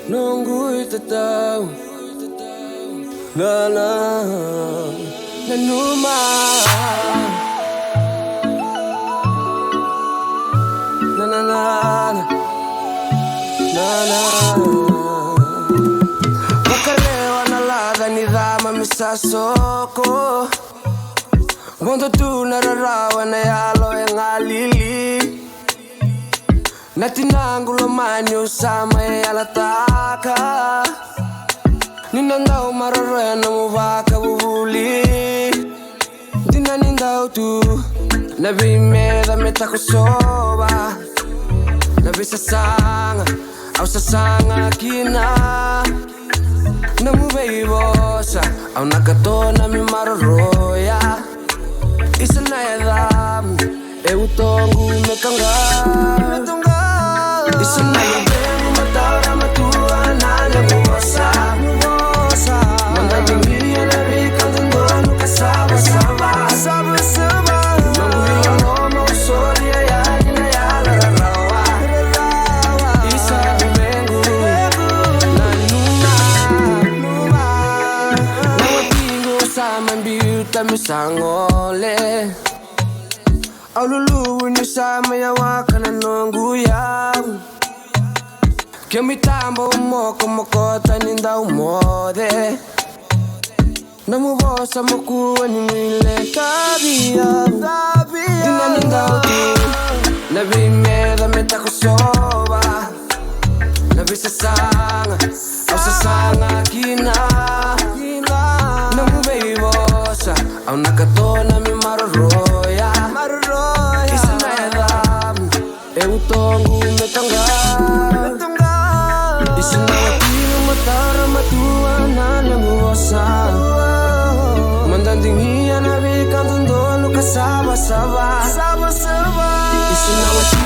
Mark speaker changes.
Speaker 1: Nunggu itu tahu na numa na na na na Wakalewa na laga ni Rama misasoko Wando tu nararawa na yalo yang alili Natinangulo manyo sama yalataka Ninandao maroroya na muvaka bubuli Dinanindao tu Nabimeda metakusoba Nabisasanga Au sasanga kina Namubeibosa Au nakatona mi maroroya Isa na yadam Eutongu mekanga Isa na yadam Matara matua na namubosa Mandagimia na rika Tundonu kasaba saba Manguya ngoma usori ya yari na yala rarawa Isa umengu na numa Na watingo sa mambiuta misangole Aululu ni sama ya wakana nongu yau Kyo mitambo umoko mokota ninda umode Namubosa mokuwa ni mwile tabia Dina ninda uti Nabimeda metakusoba Nabisasanga Au sasanga kina Namubeibosa Au nakatona mi maroroya Isa na yadam Eutongu metanga Isa na watino matara matua na namubosa Mandandingia na bikan tundonu kasaba-saba Isa na watino